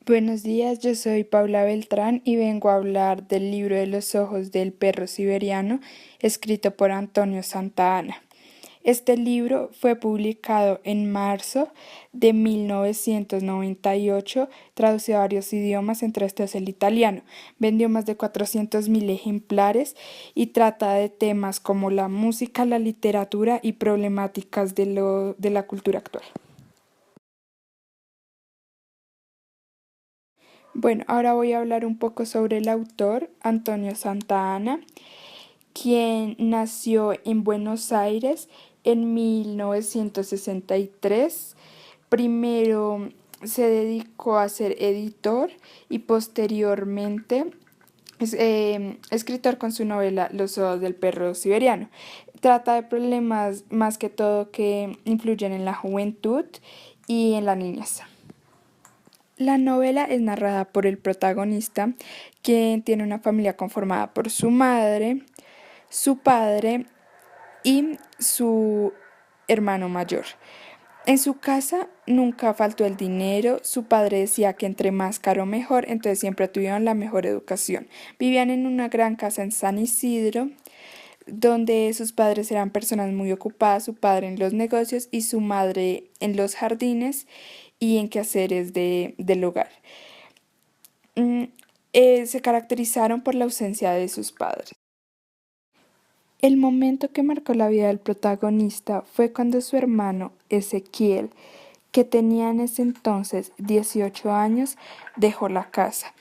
Buenos días, yo soy Paula Beltrán y vengo a hablar del libro de los ojos del perro siberiano, escrito por Antonio Santa Anna. Este libro fue publicado en marzo de 1998, traducido a varios idiomas, entre estos el italiano. Vendió más de 400.000 ejemplares y trata de temas como la música, la literatura y problemáticas de la cultura actual. Bueno, ahora voy a hablar un poco sobre el autor, Antonio Santa Anna, quien nació en Buenos Aires en 1963. Primero se dedicó a ser editor y posteriormente es escritor con su novela Los ojos del perro siberiano. Trata de problemas más que todo que influyen en la juventud y en la niñez. La novela es narrada por el protagonista, quien tiene una familia conformada por su madre, su padre y su hermano mayor. En su casa nunca faltó el dinero, su padre decía que entre más caro mejor, entonces siempre tuvieron la mejor educación. Vivían en una gran casa en San Isidro, donde sus padres eran personas muy ocupadas, su padre en los negocios y su madre en los jardines y en quehaceres del hogar. Mm, Se caracterizaron por la ausencia de sus padres. El momento que marcó la vida del protagonista fue cuando su hermano Ezequiel, que tenía en ese entonces 18 años, dejó la casa.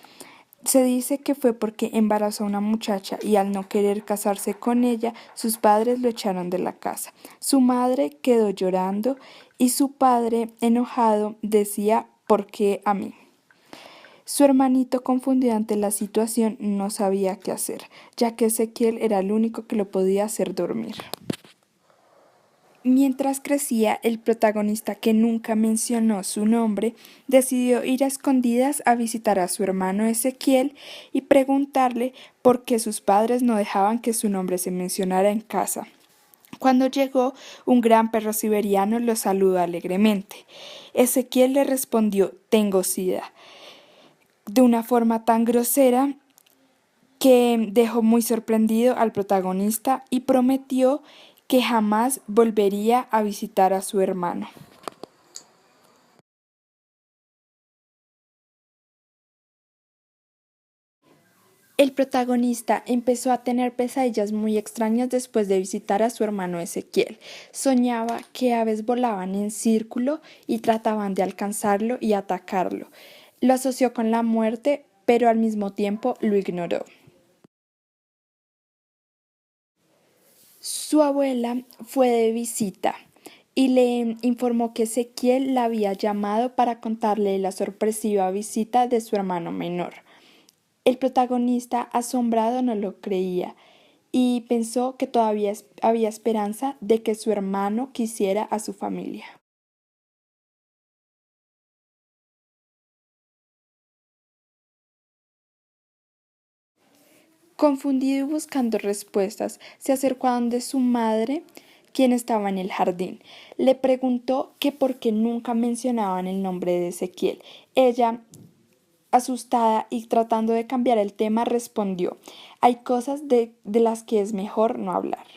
Se dice que fue porque embarazó a una muchacha y al no querer casarse con ella, sus padres lo echaron de la casa. Su madre quedó llorando y su padre, enojado, decía: ¿por qué a mí? Su hermanito, confundido ante la situación, no sabía qué hacer, ya que Ezequiel era el único que lo podía hacer dormir. Mientras crecía, el protagonista, que nunca mencionó su nombre, decidió ir a escondidas a visitar a su hermano Ezequiel y preguntarle por qué sus padres no dejaban que su nombre se mencionara en casa. Cuando llegó, un gran perro siberiano lo saludó alegremente. Ezequiel le respondió: tengo sida, de una forma tan grosera que dejó muy sorprendido al protagonista y prometió que jamás volvería a visitar a su hermano. El protagonista empezó a tener pesadillas muy extrañas después de visitar a su hermano Ezequiel. Soñaba que aves volaban en círculo y trataban de alcanzarlo y atacarlo. Lo asoció con la muerte, pero al mismo tiempo lo ignoró. Su abuela fue de visita y le informó que Ezequiel la había llamado para contarle la sorpresiva visita de su hermano menor. El protagonista, asombrado, no lo creía y pensó que todavía había esperanza de que su hermano quisiera a su familia. Confundido y buscando respuestas, se acercó a donde su madre, quien estaba en el jardín. Le preguntó que por qué nunca mencionaban el nombre de Ezequiel. Ella, asustada y tratando de cambiar el tema, respondió: hay cosas de las que es mejor no hablar.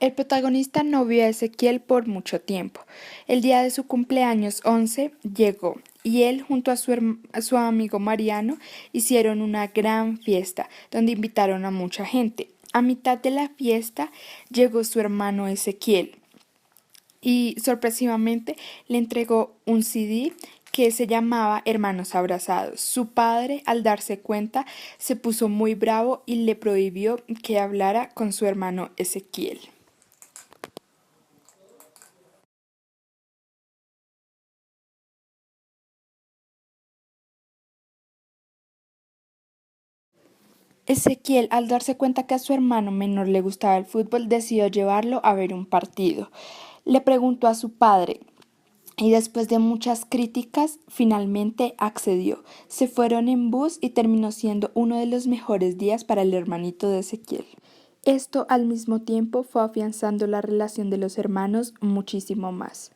El protagonista no vio a Ezequiel por mucho tiempo. El día de su cumpleaños 11 llegó y él junto a su amigo Mariano hicieron una gran fiesta donde invitaron a mucha gente. A mitad de la fiesta llegó su hermano Ezequiel y sorpresivamente le entregó un CD que se llamaba Hermanos Abrazados. Su padre, al darse cuenta, se puso muy bravo y le prohibió que hablara con su hermano Ezequiel. Ezequiel, al darse cuenta que a su hermano menor le gustaba el fútbol, decidió llevarlo a ver un partido. Le preguntó a su padre y después de muchas críticas, finalmente accedió. Se fueron en bus y terminó siendo uno de los mejores días para el hermanito de Ezequiel. Esto al mismo tiempo fue afianzando la relación de los hermanos muchísimo más.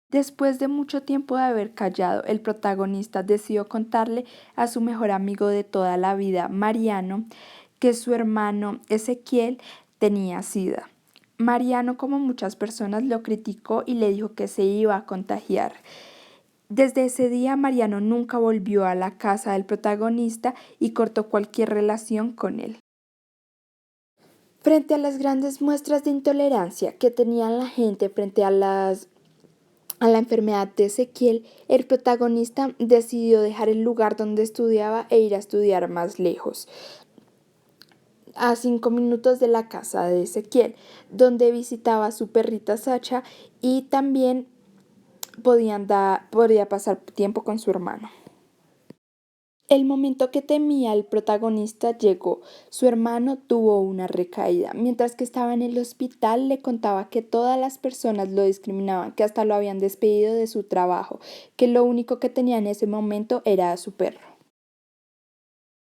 Después de mucho tiempo de haber callado, el protagonista decidió contarle a su mejor amigo de toda la vida, Mariano, que su hermano Ezequiel tenía SIDA. Mariano, como muchas personas, lo criticó y le dijo que se iba a contagiar. Desde ese día, Mariano nunca volvió a la casa del protagonista y cortó cualquier relación con él. Frente a las grandes muestras de intolerancia que tenía la gente frente a la enfermedad de Ezequiel, el protagonista decidió dejar el lugar donde estudiaba e ir a estudiar más lejos, a 5 minutos de la casa de Ezequiel, donde visitaba a su perrita Sacha y también podía pasar tiempo con su hermano. El momento que temía el protagonista llegó. Su hermano tuvo una recaída. Mientras que estaba en el hospital, le contaba que todas las personas lo discriminaban, que hasta lo habían despedido de su trabajo, que lo único que tenía en ese momento era a su perro.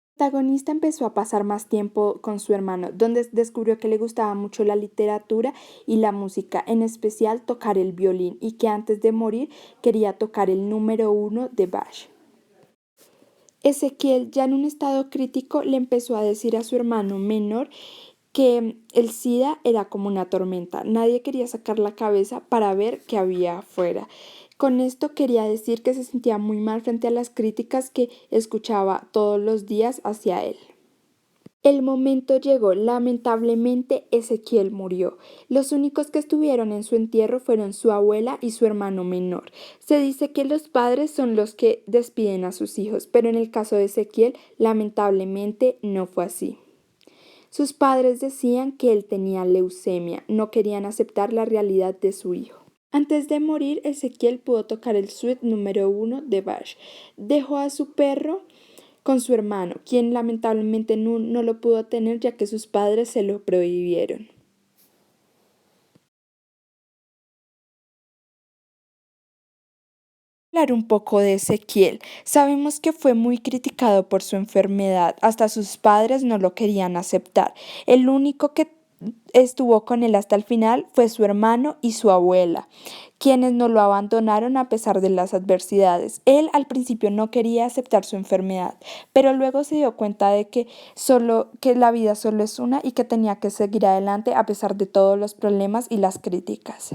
El protagonista empezó a pasar más tiempo con su hermano, donde descubrió que le gustaba mucho la literatura y la música, en especial tocar el violín, y que antes de morir quería tocar el número 1 de Bach. Ezequiel, ya en un estado crítico, le empezó a decir a su hermano menor que el SIDA era como una tormenta. Nadie quería sacar la cabeza para ver qué había afuera. Con esto quería decir que se sentía muy mal frente a las críticas que escuchaba todos los días hacia él. El momento llegó. Lamentablemente, Ezequiel murió. Los únicos que estuvieron en su entierro fueron su abuela y su hermano menor. Se dice que los padres son los que despiden a sus hijos, pero en el caso de Ezequiel, lamentablemente no fue así. Sus padres decían que él tenía leucemia, no querían aceptar la realidad de su hijo. Antes de morir, Ezequiel pudo tocar el suite número 1 de Bach. Dejó a su perro con su hermano, quien lamentablemente no lo pudo tener ya que sus padres se lo prohibieron. Hablar un poco de Ezequiel. Sabemos que fue muy criticado por su enfermedad, hasta sus padres no lo querían aceptar. El único que estuvo con él hasta el final fue su hermano y su abuela, quienes no lo abandonaron a pesar de las adversidades. Él al principio no quería aceptar su enfermedad, pero luego se dio cuenta de que la vida solo es una y que tenía que seguir adelante a pesar de todos los problemas y las críticas.